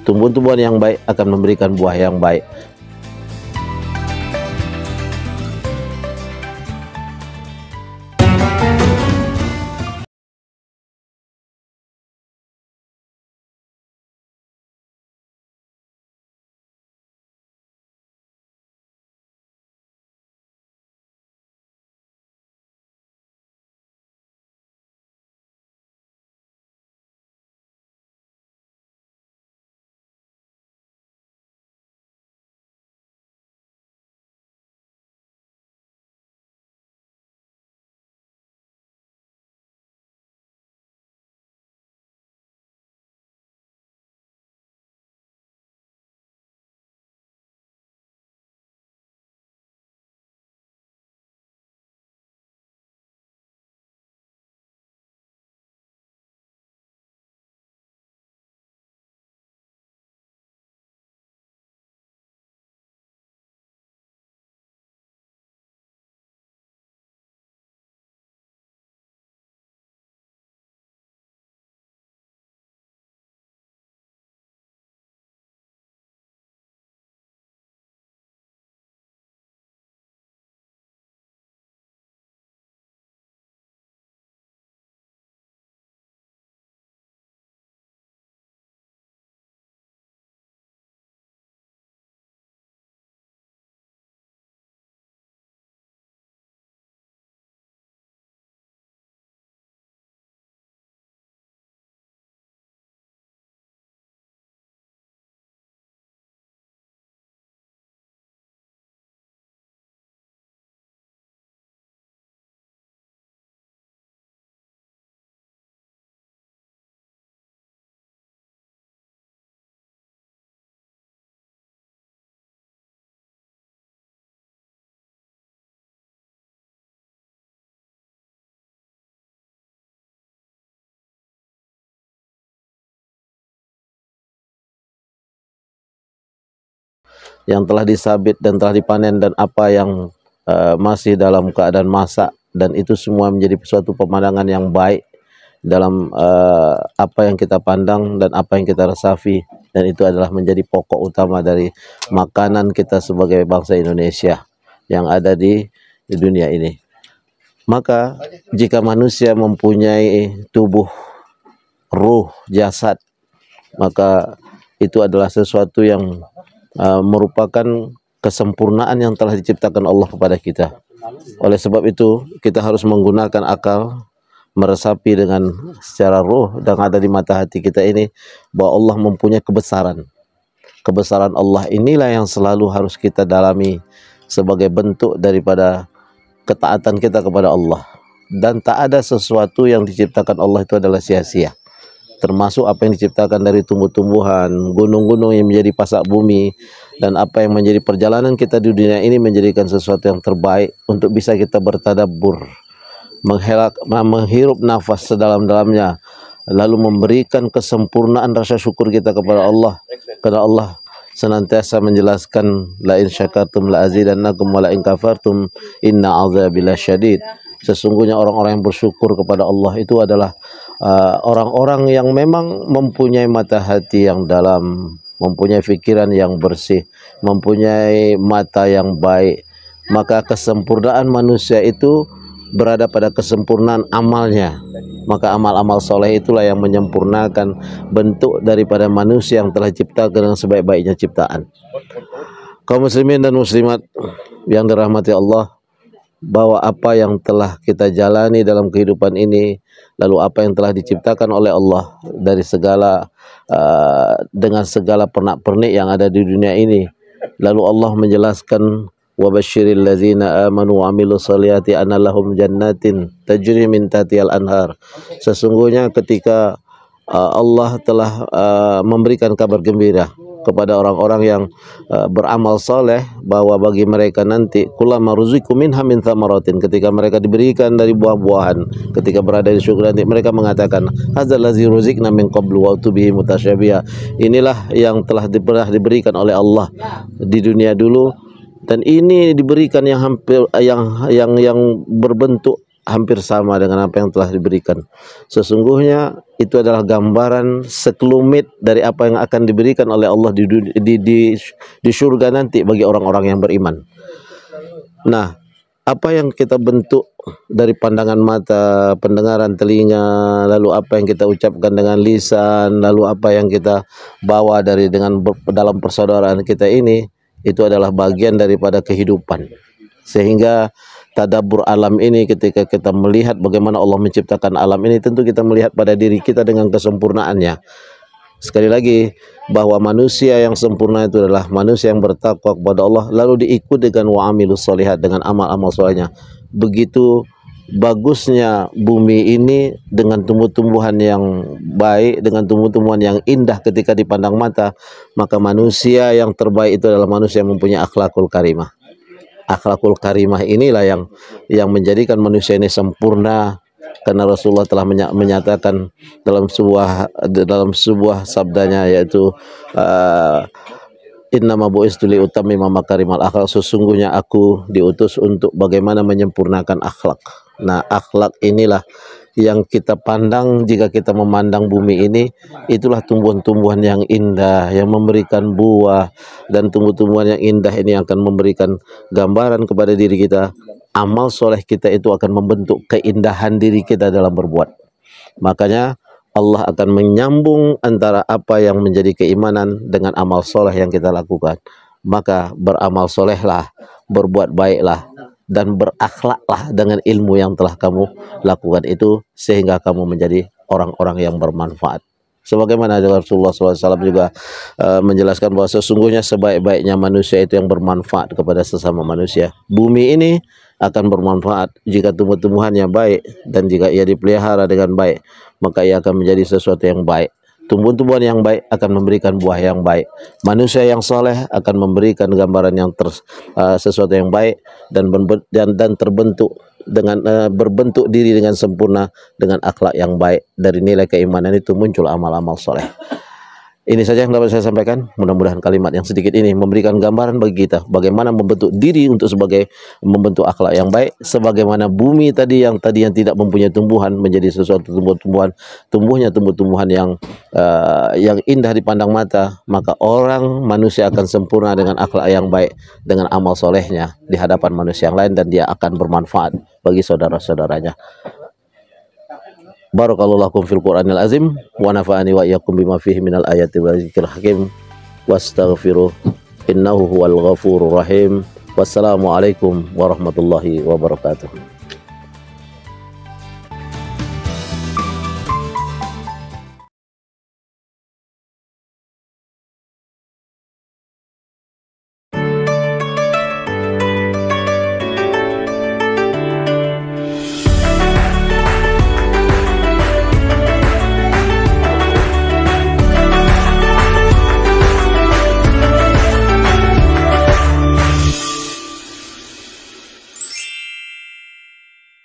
Tumbuh-tumbuhan yang baik akan memberikan buah yang baik. Yang telah disabit dan telah dipanen, dan apa yang masih dalam keadaan masak, dan itu semua menjadi suatu pemandangan yang baik dalam apa yang kita pandang dan apa yang kita resapi, dan itu adalah menjadi pokok utama dari makanan kita sebagai bangsa Indonesia yang ada di dunia ini. Maka jika manusia mempunyai tubuh, ruh, jasad, maka itu adalah sesuatu yang merupakan kesempurnaan yang telah diciptakan Allah kepada kita. Oleh sebab itu kita harus menggunakan akal, meresapi dengan secara ruh dan ada di mata hati kita ini bahwa Allah mempunyai kebesaran. Kebesaran Allah inilah yang selalu harus kita dalami sebagai bentuk daripada ketaatan kita kepada Allah. Dan tak ada sesuatu yang diciptakan Allah itu adalah sia-sia, termasuk apa yang diciptakan dari tumbuh-tumbuhan, gunung-gunung yang menjadi pasak bumi, dan apa yang menjadi perjalanan kita di dunia ini menjadikan sesuatu yang terbaik untuk bisa kita bertadabbur, menghirup nafas sedalam-dalamnya, lalu memberikan kesempurnaan rasa syukur kita kepada Allah, karena Allah senantiasa menjelaskan la in syakartum la azidannakum wa la in kafartum inna azabi lasyadid. Sesungguhnya orang-orang yang bersyukur kepada Allah itu adalah orang-orang yang memang mempunyai mata hati yang dalam, mempunyai pikiran yang bersih, mempunyai mata yang baik. Maka kesempurnaan manusia itu berada pada kesempurnaan amalnya. Maka amal-amal soleh itulah yang menyempurnakan bentuk daripada manusia yang telah diciptakan dengan sebaik-baiknya ciptaan. Kaum muslimin dan muslimat yang dirahmati Allah, bahwa apa yang telah kita jalani dalam kehidupan ini, lalu apa yang telah diciptakan oleh Allah dari segala dengan segala pernak-pernik yang ada di dunia ini, lalu Allah menjelaskan wa basyiril ladzina amanu wa amilus solihati anna lahum jannatin tajri min tahtihal anhar. Sesungguhnya ketika Allah telah memberikan kabar gembira kepada orang-orang yang beramal soleh, bahwa bagi mereka nanti kullama ruziqu minha min thamaratin, ketika mereka diberikan dari buah-buahan, ketika berada di syurga nanti mereka mengatakan hadzal ladzi ruziqna min qablu wa utubihi mutasyabiha. Inilah yang telah pernah diberikan oleh Allah di dunia dulu, dan ini diberikan yang hampir yang berbentuk hampir sama dengan apa yang telah diberikan. Sesungguhnya itu adalah gambaran sekelumit dari apa yang akan diberikan oleh Allah di surga nanti bagi orang-orang yang beriman. Nah, apa yang kita bentuk dari pandangan mata, pendengaran telinga, lalu apa yang kita ucapkan dengan lisan, lalu apa yang kita bawa dalam persaudaraan kita ini, itu adalah bagian daripada kehidupan. Sehingga tadabbur alam ini, ketika kita melihat bagaimana Allah menciptakan alam ini, tentu kita melihat pada diri kita dengan kesempurnaannya. Sekali lagi, bahwa manusia yang sempurna itu adalah manusia yang bertakwa kepada Allah, lalu diikuti dengan wa'amilus sholihat, dengan amal-amal solehnya. Begitu bagusnya bumi ini dengan tumbuh-tumbuhan yang baik, dengan tumbuh-tumbuhan yang indah ketika dipandang mata, maka manusia yang terbaik itu adalah manusia yang mempunyai akhlakul karimah. Akhlakul karimah inilah yang menjadikan manusia ini sempurna, karena Rasulullah telah menyatakan dalam sebuah sabdanya, yaitu innama bu'istu li utammima makarimal akhlak, sesungguhnya aku diutus untuk bagaimana menyempurnakan akhlak. Nah, akhlak inilah yang kita pandang jika kita memandang bumi ini, itulah tumbuhan-tumbuhan yang indah yang memberikan buah, dan tumbuh-tumbuhan yang indah ini akan memberikan gambaran kepada diri kita. Amal soleh kita itu akan membentuk keindahan diri kita dalam berbuat. Makanya Allah akan menyambung antara apa yang menjadi keimanan dengan amal soleh yang kita lakukan. Maka beramal solehlah, berbuat baiklah, dan berakhlaklah dengan ilmu yang telah kamu lakukan itu, sehingga kamu menjadi orang-orang yang bermanfaat. Sebagaimana Rasulullah SAW juga menjelaskan bahwa sesungguhnya sebaik-baiknya manusia itu yang bermanfaat kepada sesama manusia. Bumi ini akan bermanfaat jika tumbuh-tumbuhannya baik, dan jika ia dipelihara dengan baik, maka ia akan menjadi sesuatu yang baik. Tumbuh-tumbuhan yang baik akan memberikan buah yang baik. Manusia yang soleh akan memberikan gambaran yang sesuatu yang baik, dan terbentuk dengan berbentuk diri dengan sempurna dengan akhlak yang baik. Dari nilai keimanan itu muncul amal-amal soleh. Ini saja yang dapat saya sampaikan. Mudah-mudahan kalimat yang sedikit ini memberikan gambaran bagi kita bagaimana membentuk diri untuk membentuk akhlak yang baik. Sebagaimana bumi tadi yang tidak mempunyai tumbuhan menjadi sesuatu tumbuhnya tumbuh-tumbuhan yang indah dipandang mata, maka manusia akan sempurna dengan akhlak yang baik, dengan amal solehnya di hadapan manusia yang lain, dan dia akan bermanfaat bagi saudara-saudaranya. Barakallahu lakum fil Qur'anil azim wa nafa'ani wa iyyakum bima fihi minal ayati wa dzikril hakim wastaghfiruh innahu huwal ghafurur rahim. Wassalamu alaikum warahmatullahi wabarakatuh.